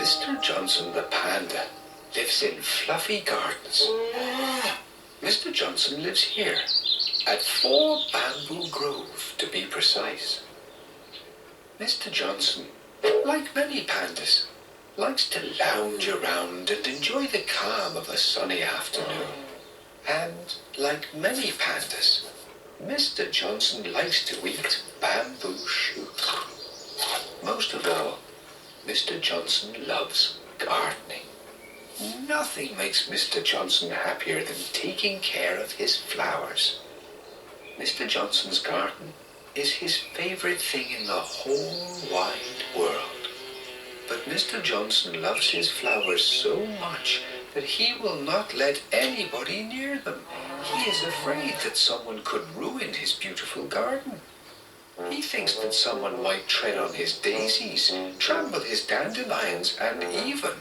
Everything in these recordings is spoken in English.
Mr. Johnson the panda lives in fluffy gardens. Mr. Johnson lives here, at 4 Bamboo Grove, to be precise. Mr. Johnson, like many pandas, likes to lounge around and enjoy the calm of a sunny afternoon. And like many pandas, Mr. Johnson likes to eat bamboo shoots. Most of all, Mr. Johnson loves gardening. Nothing makes Mr. Johnson happier than taking care of his flowers. Mr. Johnson's garden is his favorite thing in the whole wide world. But Mr. Johnson loves his flowers so much that he will not let anybody near them. He is afraid that someone could ruin his beautiful garden. He thinks that someone might tread on his daisies, trample his dandelions, and even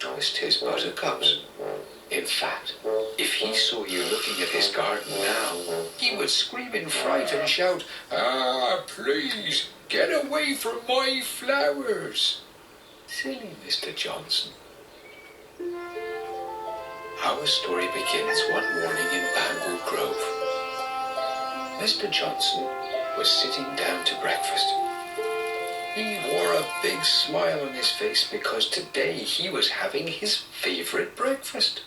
twist his buttercups. In fact, if he saw you looking at his garden now, he would scream in fright and shout, "Ah, please, get away from my flowers!" Silly Mr. Johnson. Our story begins one morning in Bamboo Grove. Mr. Johnson was sitting down to breakfast. He wore a big smile on his face because today he was having his favorite breakfast.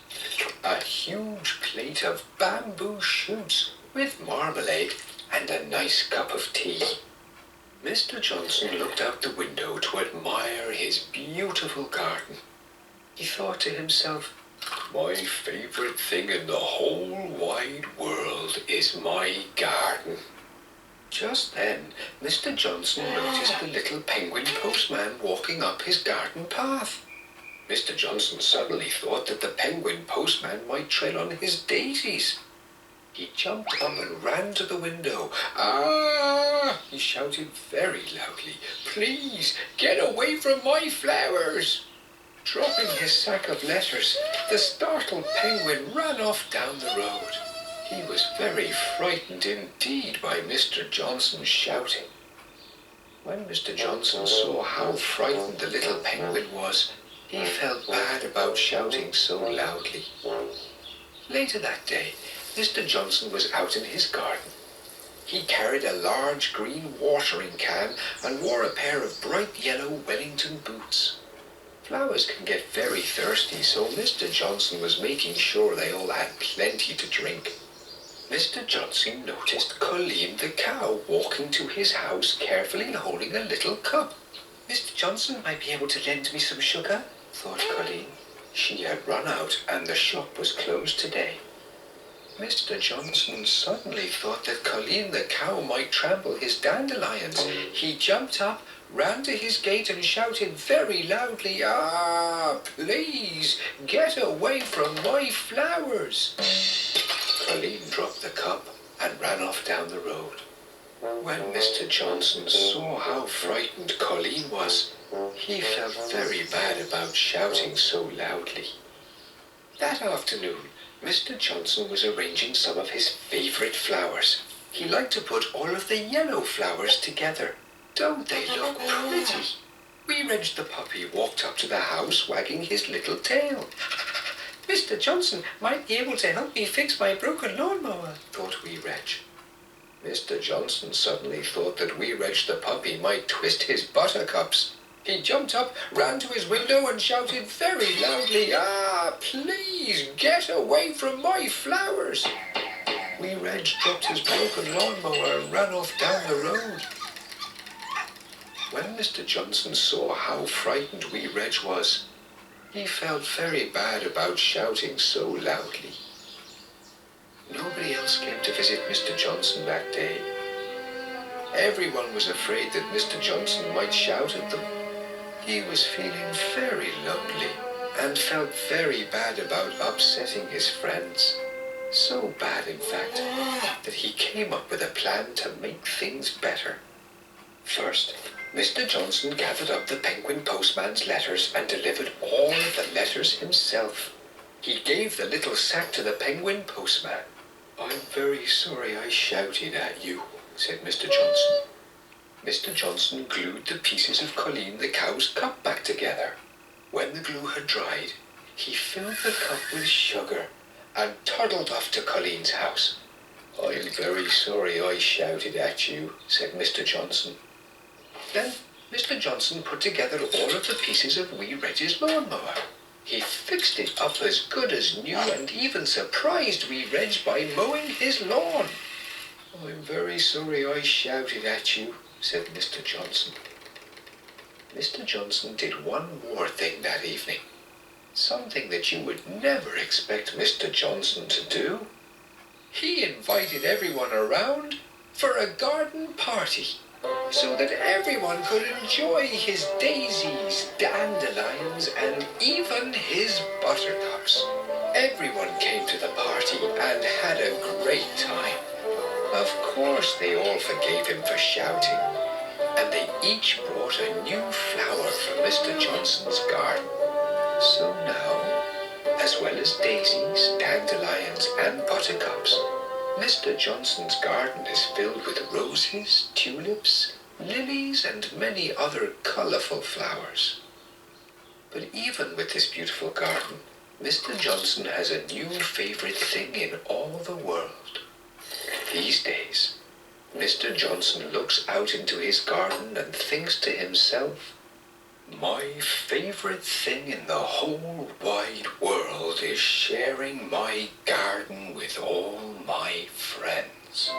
A huge plate of bamboo shoots with marmalade and a nice cup of tea. Mr. Johnson looked out the window to admire his beautiful garden. He thought to himself, "My favorite thing in the whole wide world is my garden." Just then, Mr. Johnson noticed the little penguin postman walking up his garden path. Mr. Johnson suddenly thought that the penguin postman might tread on his daisies. He jumped up and ran to the window. "Ah!" he shouted very loudly. "Please, get away from my flowers!" Dropping his sack of letters, the startled penguin ran off down the road. He was very frightened indeed by Mr. Johnson's shouting. When Mr. Johnson saw how frightened the little penguin was, he felt bad about shouting so loudly. Later that day, Mr. Johnson was out in his garden. He carried a large green watering can and wore a pair of bright yellow Wellington boots. Flowers can get very thirsty, so Mr. Johnson was making sure they all had plenty to drink. Mr. Johnson noticed Colleen the cow walking to his house, carefully holding a little cup. "Mr. Johnson might be able to lend me some sugar," thought Colleen. She had run out and the shop was closed today. Mr. Johnson suddenly thought that Colleen the cow might trample his dandelions. He jumped up, ran to his gate and shouted very loudly, "Ah, please, get away from my flowers!" Colleen dropped the cup and ran off down the road. When Mr. Johnson saw how frightened Colleen was, he felt very bad about shouting so loudly. That afternoon, Mr. Johnson was arranging some of his favorite flowers. He liked to put all of the yellow flowers together. Don't they look pretty? Wee Reg the puppy walked up to the house wagging his little tail. "Mr. Johnson might be able to help me fix my broken lawnmower," thought Wee Reg. Mr. Johnson suddenly thought that Wee Reg the puppy might twist his buttercups. He jumped up, ran to his window and shouted very loudly, "Ah, please, get away from my flowers!" Wee Reg dropped his broken lawnmower and ran off down the road. When Mr. Johnson saw how frightened Wee Reg was, he felt very bad about shouting so loudly. Nobody else came to visit Mr. Johnson that day. Everyone was afraid that Mr. Johnson might shout at them. He was feeling very lonely and felt very bad about upsetting his friends. So bad, in fact, that he came up with a plan to make things better. First, Mr. Johnson gathered up the penguin postman's letters and delivered all of the letters himself. He gave the little sack to the penguin postman. "I'm very sorry I shouted at you," said Mr. Johnson. Mr. Johnson glued the pieces of Colleen the cow's cup back together. When the glue had dried, he filled the cup with sugar and toddled off to Colleen's house. "I'm very sorry I shouted at you," said Mr. Johnson. Then Mr. Johnson put together all of the pieces of Wee Reg's lawnmower. He fixed it up as good as new and even surprised Wee Reg by mowing his lawn. "I'm very sorry I shouted at you," said Mr. Johnson. Mr. Johnson did one more thing that evening, something that you would never expect Mr. Johnson to do. He invited everyone around for a garden party, so that everyone could enjoy his daisies, dandelions, and even his buttercups. Everyone came to the party and had a great time. Of course, they all forgave him for shouting, and they each brought a new flower from Mr. Johnson's garden. So now, as well as daisies, dandelions, and buttercups, Mr. Johnson's garden is filled with roses, tulips, lilies, and many other colourful flowers. But even with this beautiful garden, Mr. Johnson has a new favourite thing in all the world. These days, Mr. Johnson looks out into his garden and thinks to himself, "My favourite thing in the whole wide world is sharing my garden with all my friends."